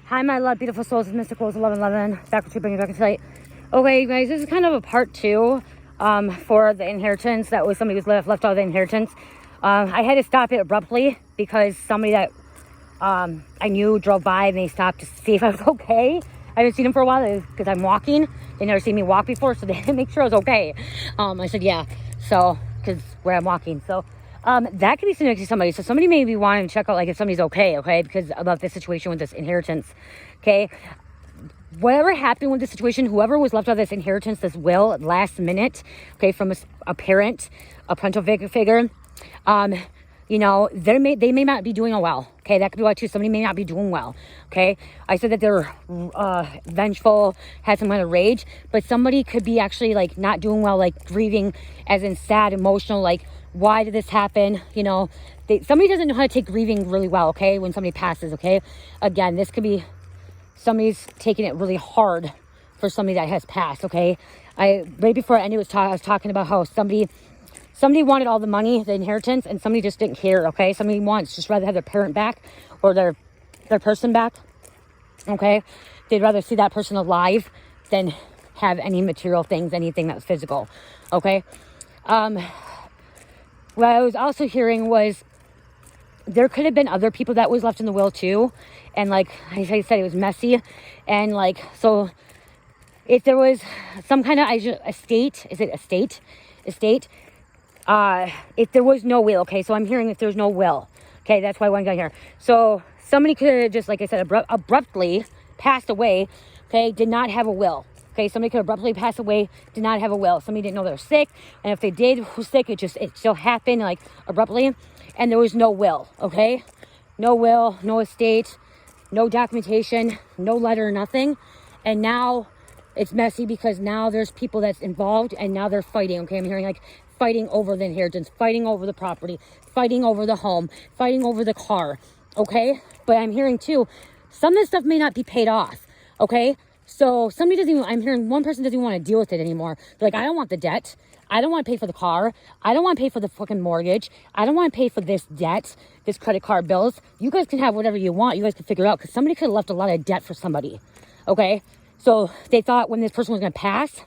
Hi, my love, beautiful souls, mysticals, 1111. Back with you, bringing back tonight. Okay, you guys, this is kind of a part 2 for the inheritance. That was somebody was left out of the inheritance. I had to stop it abruptly because somebody that I knew drove by and they stopped to see if I was okay. I haven't seen them for a while because I'm walking. They never seen me walk before, so they didn't make sure I was okay. I said, yeah, so, because where I'm walking. So, that could be sitting next to somebody. So somebody may be wanting to check out, like, if somebody's okay, because about this situation with this inheritance, okay? Whatever happened with the situation, whoever was left out of this inheritance, this will, at last minute, okay, from a parent, a parental figure, you know, they may not be doing well, okay? That could be why, too. Somebody may not be doing well, okay? I said that they're vengeful, had some kind of rage, but somebody could be actually, like, not doing well, like, grieving, as in sad, emotional, like, why did this happen? You know, somebody doesn't know how to take grieving really well, okay, when somebody passes, okay? Again, this could be somebody's taking it really hard for somebody that has passed, okay? Right before I ended, I was talking about how somebody wanted all the money, the inheritance, and somebody just didn't care, okay? Somebody wants just rather have their parent back or their person back, okay? They'd rather see that person alive than have any material things, anything that's physical, okay? What I was also hearing was there could have been other people that was left in the will too. And like I said, it was messy. And like, so if there was some kind of estate, is it estate? If there was no will, okay? So I'm hearing if there's no will, okay? That's why I got here. So somebody could have just, like I said, abruptly passed away, okay? Did not have a will. Okay, somebody could abruptly pass away, did not have a will. Somebody didn't know they were sick, and if they did was sick, it still happened, like, abruptly, and there was no will, okay? No will, no estate, no documentation, no letter, nothing, and now it's messy because now there's people that's involved, and now they're fighting, okay? I'm hearing, like, fighting over the inheritance, fighting over the property, fighting over the home, fighting over the car, okay? But I'm hearing, too, some of this stuff may not be paid off, okay? So somebody doesn't even, I'm hearing one person doesn't even want to deal with it anymore. They're like, I don't want the debt. I don't want to pay for the car. I don't want to pay for the fucking mortgage. I don't want to pay for this debt, this credit card bills. You guys can have whatever you want. You guys can figure it out because somebody could have left a lot of debt for somebody. Okay? So they thought when this person was going to pass,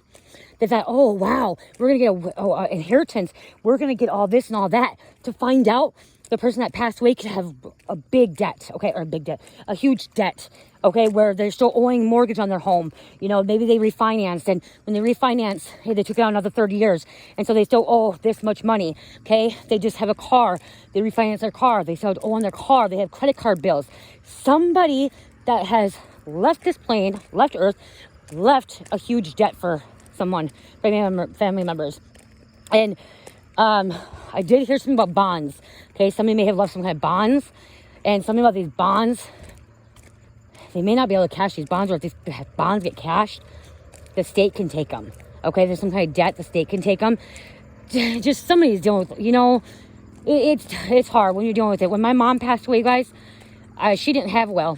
they thought, oh, wow, we're going to get an inheritance. We're going to get all this and all that. To find out the person that passed away could have a big debt, okay, or a huge debt, okay, where they're still owing mortgage on their home. You know, maybe they refinanced, and when they refinance, hey, they took it out another 30 years, and so they still owe this much money, okay? They just have a car. They refinance their car. They still owe on their car. They have credit card bills. Somebody that has left this plane, left Earth, left a huge debt for someone, family members. And I did hear something about bonds. Okay, somebody may have left some kind of bonds, and something about these bonds. They may not be able to cash these bonds, or if these bonds get cashed, the state can take them. Okay, there's some kind of debt, the state can take them. Just somebody's dealing with, you know, it's hard when you're dealing with it. When my mom passed away, guys, she didn't have a will.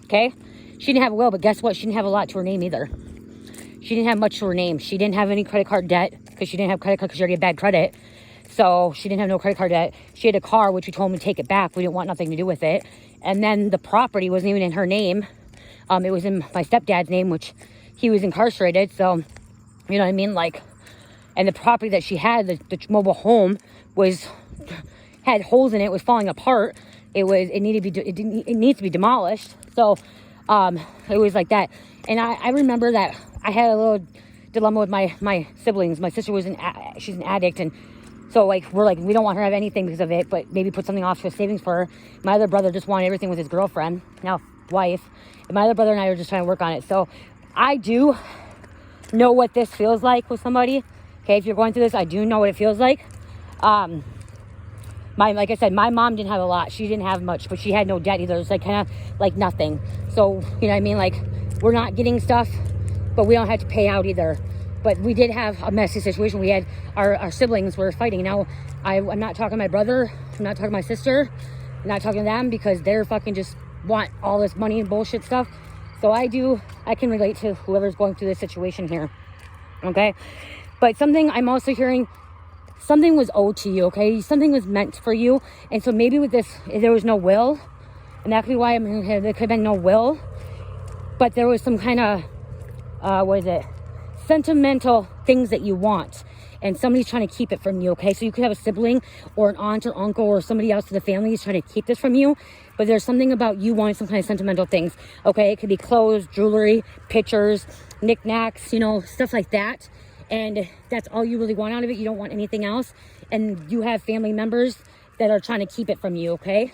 Okay, she didn't have a will, but guess what? She didn't have a lot to her name either. She didn't have much to her name. She didn't have any credit card debt because she didn't have credit card because she already had bad credit. So she didn't have no credit card debt. She had a car, which we told me to take it back. We didn't want nothing to do with it. And then the property wasn't even in her name. It was in my stepdad's name, which he was incarcerated. So, you know what I mean? Like, and the property that she had, the mobile home, had holes in it. It was falling apart. It needs to be demolished. So, it was like that. And I remember that I had a little dilemma with my siblings. My sister she's an addict, and so, like, we're like, we don't want her to have anything because of it, but maybe put something off to a savings for her. My other brother just wanted everything with his girlfriend, now wife. And my other brother and I are just trying to work on it. So I do know what this feels like with somebody. Okay, if you're going through this, I do know what it feels like. Like I said, my mom didn't have a lot. She didn't have much, but she had no debt either. It's like kind of like nothing. So, you know what I mean? Like, we're not getting stuff, but we don't have to pay out either. But we did have a messy situation. We had our siblings were fighting. Now, I'm not talking to my brother. I'm not talking to my sister. I'm not talking to them because they're fucking just want all this money and bullshit stuff. So I can relate to whoever's going through this situation here. Okay? But something I'm also hearing, something was owed to you, okay? Something was meant for you. And so maybe with this, if there was no will, and that could be why there could have been no will, but there was some kind of, what is it? Sentimental things that you want. And somebody's trying to keep it from you, okay? So you could have a sibling or an aunt or uncle or somebody else in the family is trying to keep this from you. But there's something about you wanting some kind of sentimental things, okay? It could be clothes, jewelry, pictures, knickknacks, you know, stuff like that. And that's all you really want out of it. You don't want anything else. And you have family members that are trying to keep it from you, okay?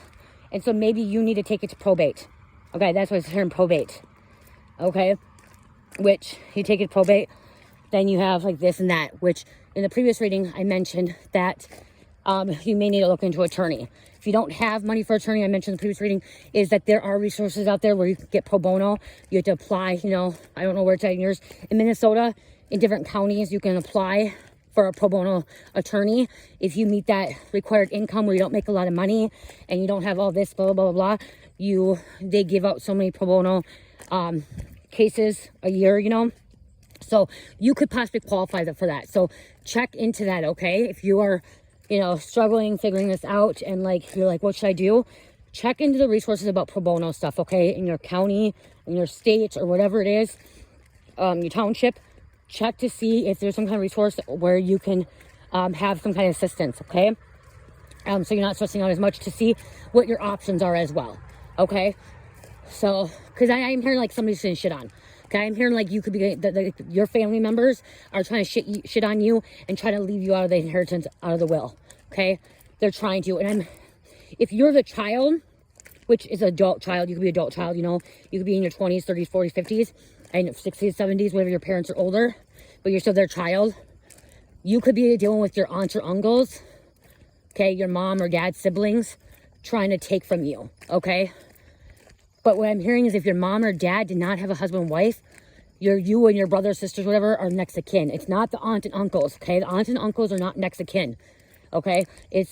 And so maybe you need to take it to probate. Okay, that's what it's here in probate. Okay? Which, you take it to probate, then you have like this and that, which in the previous reading, I mentioned that you may need to look into attorney. If you don't have money for attorney, I mentioned in the previous reading, is that there are resources out there where you can get pro bono. You have to apply, you know, I don't know where it's at in yours. In Minnesota, in different counties, you can apply for a pro bono attorney. If you meet that required income where you don't make a lot of money and you don't have all this, blah, blah, blah, blah, they give out so many pro bono cases a year, you know. So you could possibly qualify for that. So check into that, okay? If you are, you know, struggling, figuring this out, and like, you're like, what should I do? Check into the resources about pro bono stuff, okay? In your county, in your state, or whatever it is, your township. Check to see if there's some kind of resource where you can have some kind of assistance, okay? So you're not stressing out as much, to see what your options are as well, okay? So, because I'm hearing like somebody's saying shit on. Okay, I'm hearing like you could be, your family members are trying to shit on you and try to leave you out of the inheritance, out of the will. Okay, they're trying to. And if you're the child, which is an adult child, you could be an adult child, you know, you could be in your 20s, 30s, 40s, 50s, and 60s, 70s, whenever your parents are older, but you're still their child. You could be dealing with your aunts or uncles, okay, your mom or dad's siblings, trying to take from you, okay? But what I'm hearing is if your mom or dad did not have a husband and wife, you and your brothers, sisters, whatever, are next of kin. It's not the aunt and uncles, okay? The aunts and uncles are not next of kin, okay? It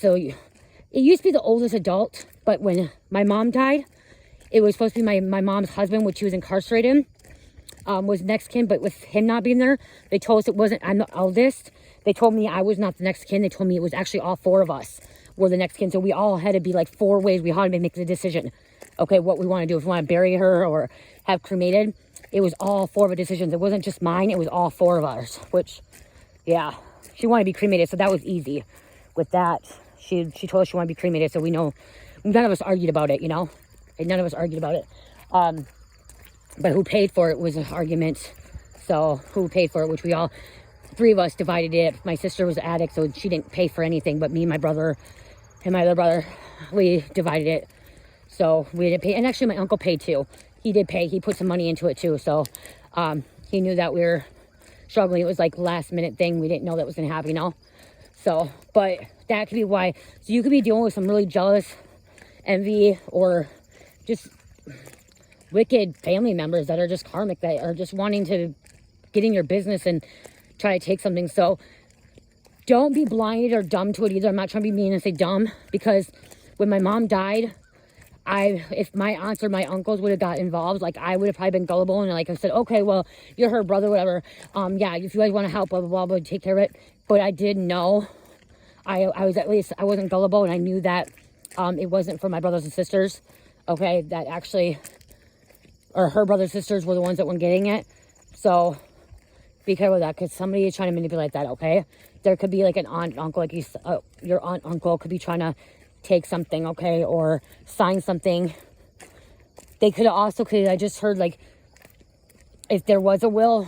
used to be the oldest adult, but when my mom died, it was supposed to be my mom's husband, which he was incarcerated, was next kin, but with him not being there, they told us it wasn't, I'm the eldest. They told me I was not the next kin. They told me it was actually all four of us were the next kin. So we all had to be like four ways. We had to make the decision. Okay, what we want to do, if we want to bury her or have cremated. It was all four of our decisions. It wasn't just mine, it was all four of ours, which, yeah, she wanted to be cremated, so that was easy. With that, she told us she wanted to be cremated, so we know, none of us argued about it, you know, and none of us argued about it. But who paid for it was an argument, so who paid for it, which we all, three of us divided it. My sister was an addict, so she didn't pay for anything, but me, my brother, and my other brother, we divided it. So we didn't pay, and actually my uncle paid too. He did pay, he put some money into it too. So he knew that we were struggling. It was like last minute thing. We didn't know that was gonna happen, you know? So, but that could be why. So you could be dealing with some really jealous, envy, or just wicked family members that are just karmic, that are just wanting to get in your business and try to take something. So don't be blinded or dumb to it either. I'm not trying to be mean and say dumb, because when my mom died, if my aunts or my uncles would have got involved, like I would have probably been gullible and like I said, okay, well, you're her brother, whatever. Yeah, if you guys want to help, blah, blah, blah, take care of it. But I did know, I wasn't gullible, and I knew that it wasn't for my brothers and sisters, okay, that actually, or her brothers and sisters were the ones that weren't getting it. So be careful with that, because somebody is trying to manipulate that, okay? There could be like an aunt, uncle, like your aunt, uncle could be trying to take something, okay, or sign something. They could also, I just heard, like, if there was a will,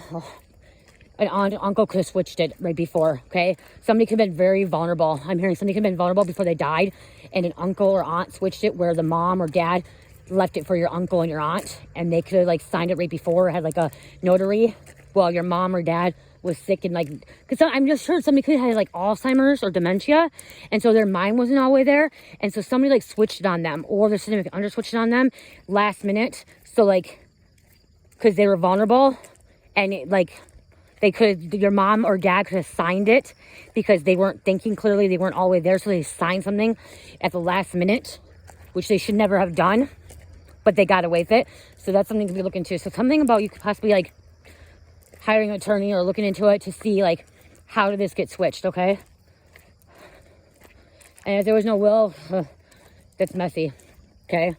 an aunt, uncle could have switched it right before, okay? Somebody could have been very vulnerable. I'm hearing somebody could have been vulnerable before they died, and an uncle or aunt switched it, where the mom or dad left it for your uncle and your aunt, and they could have, like, signed it right before, had, like, a notary, while your mom or dad was sick, and like, because I'm just sure somebody could have had like Alzheimer's or dementia, and so their mind wasn't all the way there, and so somebody like switched it on them, or their significant other switched it on them last minute. So like, because they were vulnerable, and it, like, they could, your mom or dad could have signed it because they weren't thinking clearly, they weren't all the way there, so they signed something at the last minute, which they should never have done, but they got away with it. So that's something to be looking into. So something about, you could possibly like hiring an attorney or looking into it to see like, how did this get switched, okay? And if there was no will, that's messy, okay?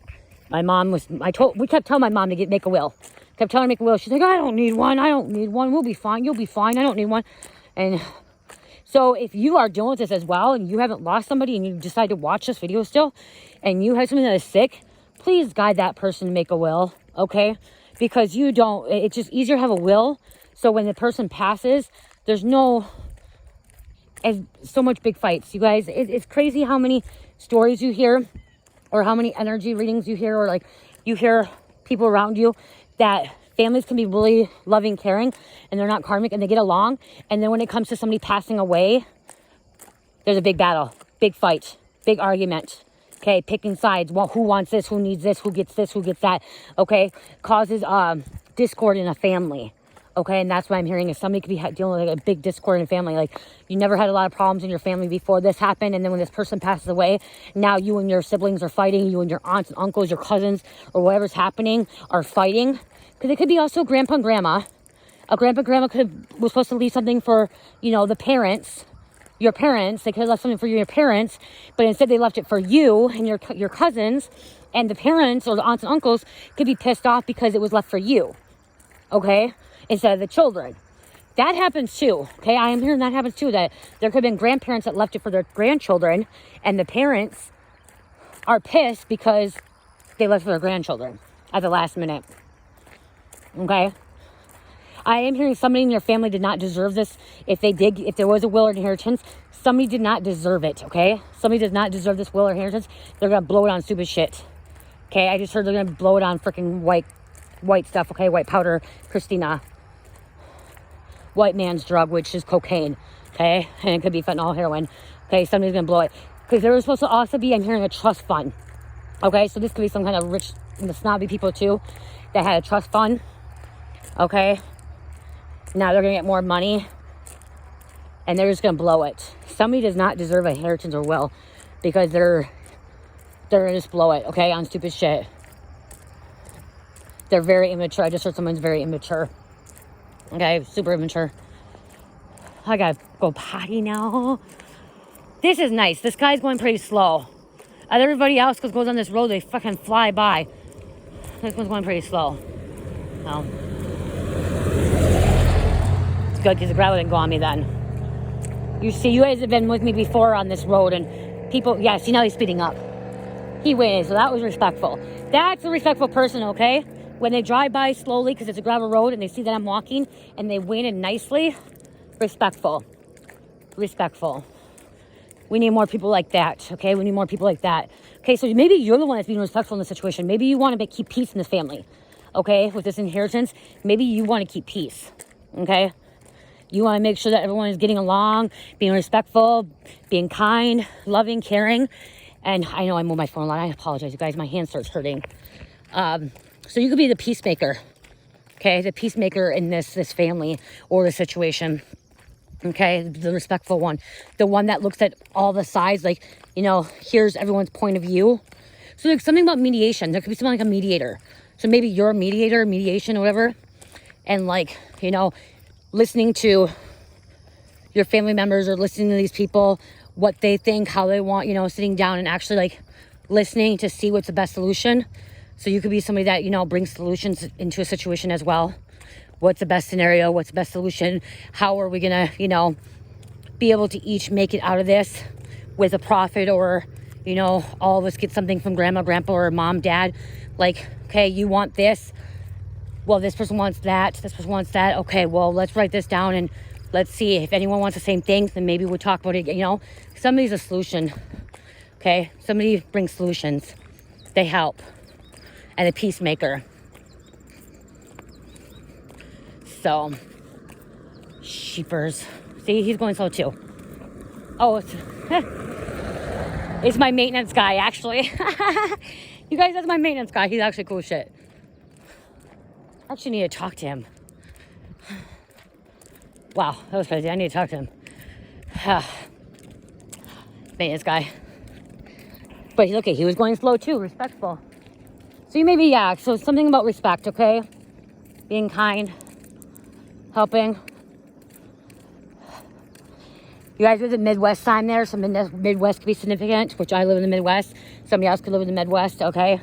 My mom was, we kept telling my mom to make a will, Kept telling her to make a will. She's like, I don't need one. I don't need one. We'll be fine. You'll be fine. I don't need one. And so if you are dealing with this as well and you haven't lost somebody and you decide to watch this video still and you have somebody that is sick, please guide that person to make a will, okay? Because you don't, it's just easier to have a will. So when the person passes, there's no, so much big fights. You guys, it's crazy how many stories you hear or how many energy readings you hear, or like you hear people around you that families can be really loving, caring, and they're not karmic and they get along. And then when it comes to somebody passing away, there's a big battle, big fight, big argument. Okay, picking sides. Well, who wants this? Who needs this? Who gets this? Who gets that? Okay, causes discord in a family. Okay, and that's what I'm hearing is somebody could be dealing with like a big discord in a family. Like you never had a lot of problems in your family before this happened, and then when this person passes away, now you and your siblings are fighting. You and your aunts and uncles, your cousins, or whatever's happening are fighting. Because it could be also grandpa and grandma. A grandpa and grandma was supposed to leave something for, you know, the parents. Your parents, they could have left something for your parents, but instead they left it for you and your cousins, and the parents or the aunts and uncles could be pissed off because it was left for you, okay, instead of the children. That happens too, okay? I am hearing that happens too, that there could have been grandparents that left it for their grandchildren, and the parents are pissed because they left it for their grandchildren at the last minute, okay? I am hearing somebody in your family did not deserve this. If there was a will or inheritance, somebody did not deserve it, okay? Somebody does not deserve this will or inheritance. They're going to blow it on stupid shit, okay? I just heard they're going to blow it on freaking white stuff, okay? White powder, Christina. White man's drug, which is cocaine, okay? And it could be fentanyl, heroin, okay? Somebody's going to blow it. Because there was supposed to also be, I'm hearing, a trust fund, okay? So this could be some kind of rich, snobby people too that had a trust fund, okay? Now they're going to get more money and they're just going to blow it. Somebody does not deserve a inheritance or will because they're going to just blow it, okay, on stupid shit. They're very immature. I just heard someone's very immature. Okay, super immature. I got to go potty now. This is nice. This guy's going pretty slow. As everybody else goes on this road, they fucking fly by. This one's going pretty slow. No. Good, because the gravel didn't go on me then. You see, you guys have been with me before on this road, and people, yeah, see, now he's speeding up. He waited, so that was respectful. That's a respectful person, okay? When they drive by slowly, because it's a gravel road, and they see that I'm walking, and they waited nicely, respectful. Respectful. We need more people like that, okay? We need more people like that. Okay, so maybe you're the one that's being respectful in the situation. Maybe you want to keep peace in this family, okay? With this inheritance, maybe you want to keep peace, okay? You want to make sure that everyone is getting along, being respectful, being kind, loving, caring. And I know I move my phone a lot. I apologize, you guys. My hand starts hurting. So you could be the peacemaker, okay? The peacemaker in this family or the situation, okay? The respectful one. The one that looks at all the sides, like, you know, here's everyone's point of view. So there's something about mediation. There could be something like a mediator. So maybe you're a mediator, mediation or whatever. And like, you know, listening to your family members or listening to these people, what they think, how they want, you know, sitting down and actually like listening to see what's the best solution. So you could be somebody that, you know, brings solutions into a situation as well. What's the best scenario? What's the best solution? How are we going to, you know, be able to each make it out of this with a profit, or, you know, all of us get something from grandma, grandpa, or mom, dad. Like, okay, you want this. Well, this person wants that. This person wants that. Okay, well, let's write this down and let's see if anyone wants the same thing. Then maybe we'll talk about it. You know, somebody's a solution. Okay, somebody brings solutions. They help. And a peacemaker. So, sheepers. See, he's going slow too. Oh, it's my maintenance guy, actually. You guys, that's my maintenance guy. He's actually cool as shit. I actually need to talk to him. Wow, that was crazy. I need to talk to him. Maintenance guy. But look, he was going slow too, respectful. So you maybe, yeah, so something about respect, okay? Being kind, helping. You guys live in the Midwest time there, so Midwest could be significant, which I live in the Midwest. Somebody else could live in the Midwest, okay?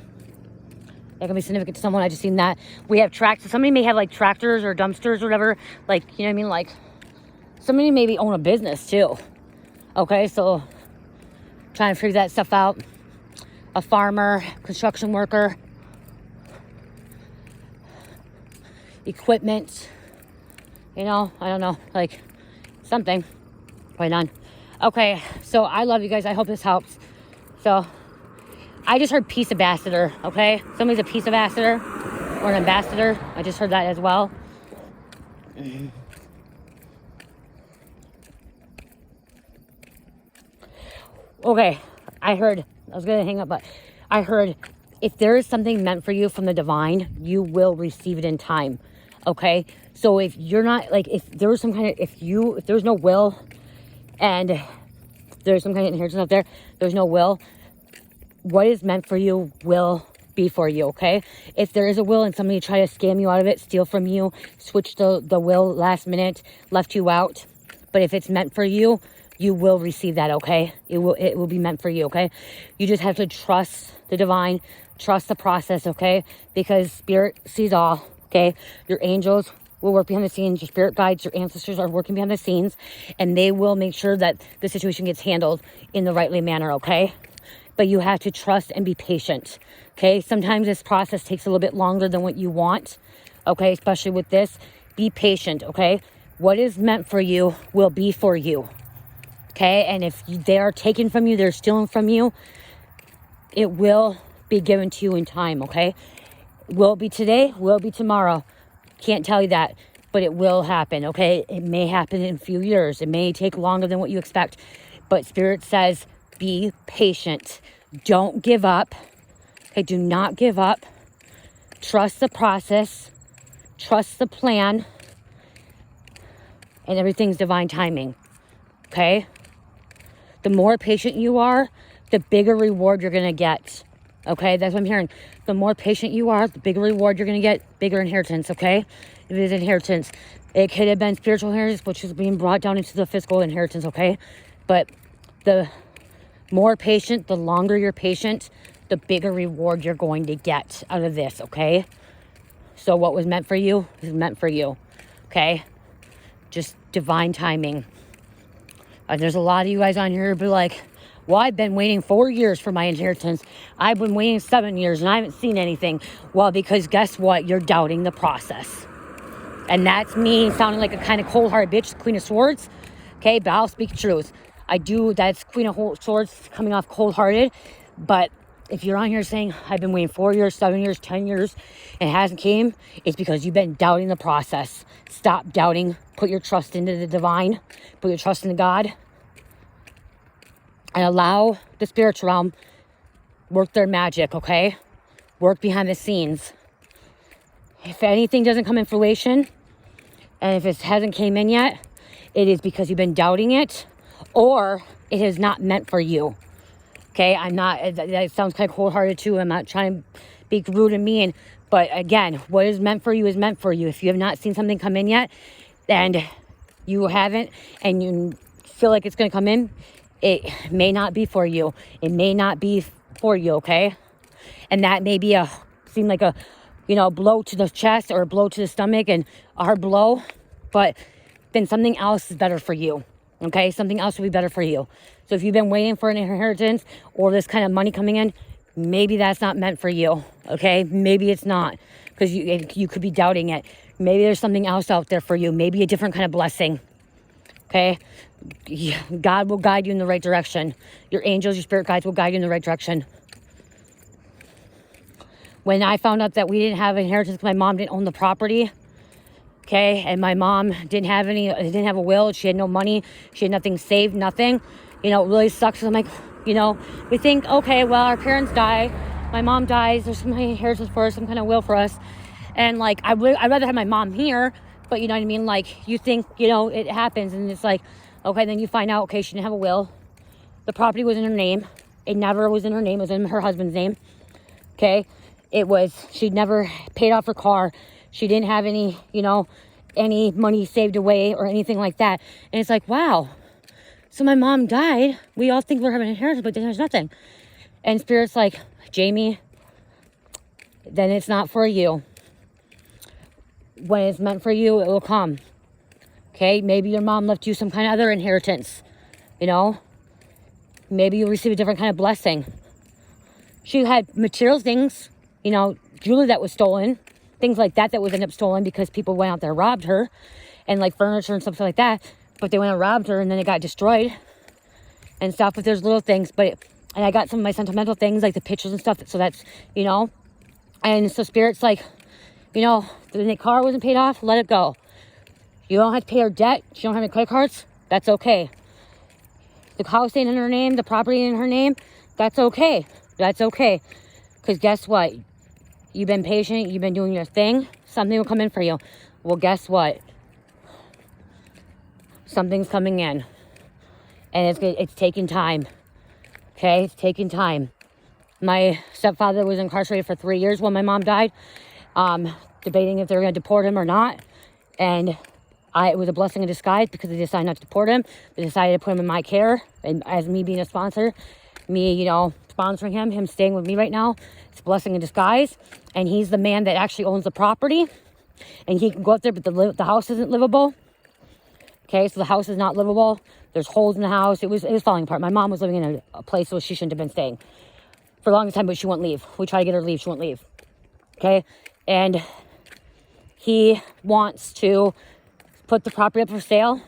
That can be significant to someone. I just seen that. We have tractors. Somebody may have like tractors or dumpsters or whatever. Like, you know what I mean? Like, somebody maybe own a business too. Okay, so trying to figure that stuff out. A farmer, construction worker, equipment, you know, I don't know, like something going on. Okay, so I love you guys. I hope this helps. So I just heard peace ambassador, okay? Somebody's a peace ambassador or an ambassador. I just heard that as well. Okay, I was going to hang up, but I heard if there is something meant for you from the divine, you will receive it in time, okay? So if you're not, like, if there was some kind of, if there's no will and there's some kind of inheritance out there, there's no will, what is meant for you will be for you, okay? If there is a will and somebody try to scam you out of it, steal from you, switch the will last minute, left you out, but if it's meant for you, you will receive that, okay? It will be meant for you, okay? You just have to trust the divine, trust the process, okay? Because spirit sees all, okay? Your angels will work behind the scenes. Your spirit guides, your ancestors are working behind the scenes, and they will make sure that the situation gets handled in the rightly manner, okay? But you have to trust and be patient, okay? Sometimes this process takes a little bit longer than what you want, okay? Especially with this. Be patient, okay? What is meant for you will be for you. Okay, and if they are taken from you, they're stealing from you, it will be given to you in time, okay? Will it be today? Will it be tomorrow? Can't tell you that, but it will happen, okay? It may happen in a few years. It may take longer than what you expect, but Spirit says be patient. Don't give up, okay? Do not give up. Trust the process. Trust the plan, and everything's divine timing, okay? The more patient you are, the bigger reward you're going to get. Okay, that's what I'm hearing. The more patient you are, the bigger reward you're going to get, bigger inheritance, okay? If it is inheritance. It could have been spiritual inheritance, which is being brought down into the physical inheritance, okay? But the more patient, the longer you're patient, the bigger reward you're going to get out of this, okay? So what was meant for you is meant for you, okay? Just divine timing. There's a lot of you guys on here who be like, well, I've been waiting 4 years for my inheritance. I've been waiting 7 years and I haven't seen anything. Well, because guess what? You're doubting the process. And that's me sounding like a kind of cold-hearted bitch, Queen of Swords. Okay, but I'll speak truth. That's Queen of Swords coming off cold-hearted. But if you're on here saying, I've been waiting 4 years, 7 years, 10 years, and it hasn't came, it's because you've been doubting the process. Stop doubting. Put your trust into the divine. Put your trust in God. And allow the spiritual realm work their magic, okay? Work behind the scenes. If anything doesn't come in fruition, and if it hasn't came in yet, it is because you've been doubting it, or it is not meant for you. Okay, that sounds kind of cold-hearted too. I'm not trying to be rude and mean, but again, what is meant for you is meant for you. If you have not seen something come in yet, and you haven't, and you feel like it's going to come in, it may not be for you. It may not be for you, okay? And that may be seem like a, blow to the chest or a blow to the stomach and a hard blow, but then something else is better for you, okay? Something else will be better for you. So if you've been waiting for an inheritance or this kind of money coming in, maybe that's not meant for you, okay? Maybe it's not, because you could be doubting it. Maybe there's something else out there for you. Maybe a different kind of blessing, okay? God will guide you in the right direction. Your angels, your spirit guides will guide you in the right direction. When I found out that we didn't have inheritance because my mom didn't own the property, okay, and my mom didn't have a will, she had no money, she had nothing saved, nothing, it really sucks. I'm like, we think, okay, well, our parents die, my mom dies, there's some inheritance for us, some kind of will for us, and like, I'd rather have my mom here, but you know what I mean, like, you think, it happens, and it's like, okay, then you find out, okay, she didn't have a will, the property was in her name, it never was in her name, it was in her husband's name, okay, she'd never paid off her car, she didn't have any, any money saved away or anything like that, and it's like, wow, so my mom died, we all think we're having an inheritance, but then there's nothing, and Spirit's like, Jamie, then it's not for you. When it's meant for you, it will come. Okay, maybe your mom left you some kind of other inheritance, you know. Maybe you'll receive a different kind of blessing. She had material things, you know, jewelry that was stolen, things like that was ended up stolen because people went out there and robbed her, and like furniture and stuff like that. But they went and robbed her, and then it got destroyed and stuff. But there's little things, and I got some of my sentimental things, like the pictures and stuff. So that's, you know, and so Spirit's like, you know, the car wasn't paid off, let it go. You don't have to pay her debt. She don't have any credit cards. That's okay. The house ain't in her name, the property ain't in her name. That's okay. That's okay. Because guess what? You've been patient. You've been doing your thing. Something will come in for you. Well, guess what? Something's coming in. And it's taking time. Okay? It's taking time. My stepfather was incarcerated for 3 years when my mom died. Debating if they were going to deport him or not. And it was a blessing in disguise because they decided not to deport him. They decided to put him in my care. And as me being a sponsor, me, you know, sponsoring him staying with me right now, it's a blessing in disguise. And he's the man that actually owns the property. And he can go up there, but the house isn't livable. Okay, so the house is not livable. There's holes in the house. It was falling apart. My mom was living in a place where she shouldn't have been staying for a long time, but she wouldn't leave. We tried to get her to leave. She wouldn't leave. Okay, and he wants to put the property up for sale,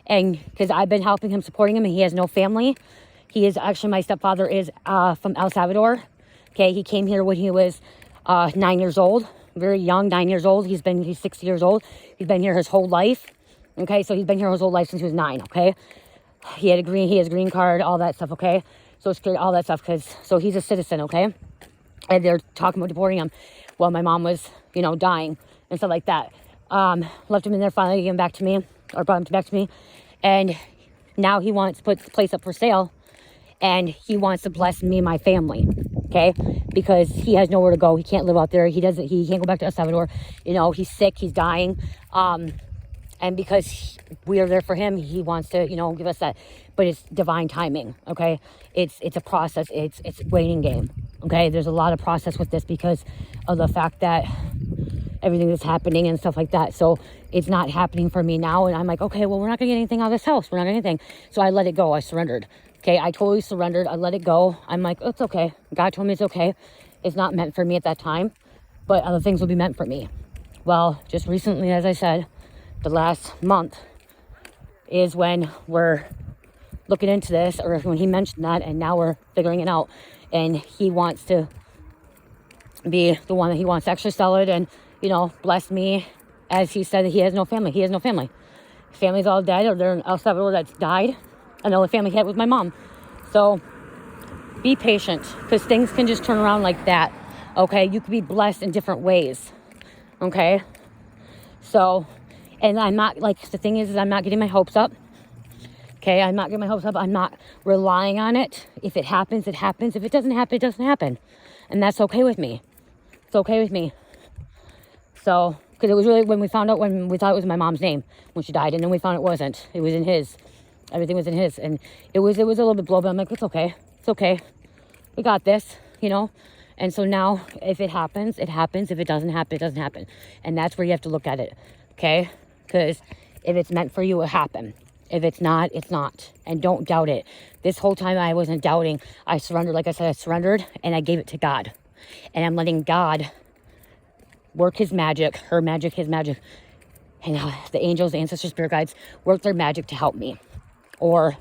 and because I've been helping him, supporting him, and he has no family. He is actually, my stepfather is from El Salvador. Okay, he came here when he was 9 years old, very young, 9 years old. He's 60 years old. He's been here his whole life. Okay, so he's been here his whole life since he was 9. Okay, he has a green card, all that stuff. Okay, Social Security, all that stuff. So he's a citizen. Okay, and they're talking about deporting him. Well, my mom was, you know, dying and stuff like that. Left him in there, finally gave him back to me, or brought him back to me. And now he wants to put the place up for sale, and he wants to bless me and my family, okay? Because he has nowhere to go. He can't live out there. He can't go back to El Salvador. You know, he's sick, he's dying. And because we are there for him, he wants to, you know, give us that. But it's divine timing, okay? It's a process. It's a waiting game, okay? There's a lot of process with this because of the fact that everything that's happening and stuff like that. So it's not happening for me now. And I'm like, okay, well, we're not going to get anything out of this house. We're not going to get anything. So I let it go. I surrendered. Okay, I totally surrendered. I let it go. I'm like, it's okay. God told me it's okay. It's not meant for me at that time, but other things will be meant for me. Well, just recently, as I said, the last month is when we're looking into this, or when he mentioned that, and now we're figuring it out. And he wants to be the one that he wants to actually sell it and, you know, bless me, as he said that he has no family. He has no family. Family's all dead, or they're in El Salvador that's died. And the only family he had was my mom. So be patient, because things can just turn around like that. Okay, you could be blessed in different ways. Okay, so, and I'm not, like, the thing is I'm not getting my hopes up. Okay, I'm not getting my hopes up. I'm not relying on it. If it happens, it happens. If it doesn't happen, it doesn't happen. And that's okay with me. It's okay with me. So, because it was really, when we found out, when we thought it was my mom's name when she died, and then we found it wasn't. It was in his. Everything was in his, and it was a little bit blow, but I'm like, it's okay. It's okay. We got this, you know? And so now, if it happens, it happens. If it doesn't happen, it doesn't happen. And that's where you have to look at it, okay? Because if it's meant for you, it'll happen. If it's not, it's not. And don't doubt it. This whole time I wasn't doubting. I surrendered, like I said, I surrendered, and I gave it to God. And I'm letting God work his magic, her magic, his magic. And the angels, the ancestors, spirit guides work their magic to help me, or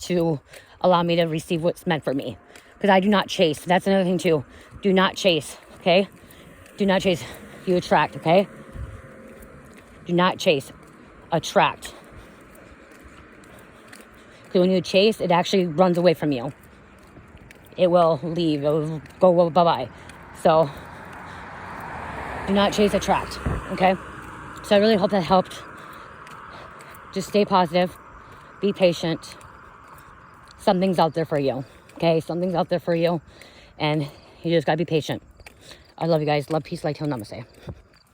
to allow me to receive what's meant for me. Because I do not chase. That's another thing too. Do not chase, okay? Do not chase. You attract, okay? Do not chase. Attract. Because when you chase, it actually runs away from you. It will leave. It will go bye-bye. So, do not chase, attract, okay? So I really hope that helped. Just stay positive. Be patient. Something's out there for you. Okay? Something's out there for you. And you just gotta be patient. I love you guys. Love, peace, light, heal, namaste.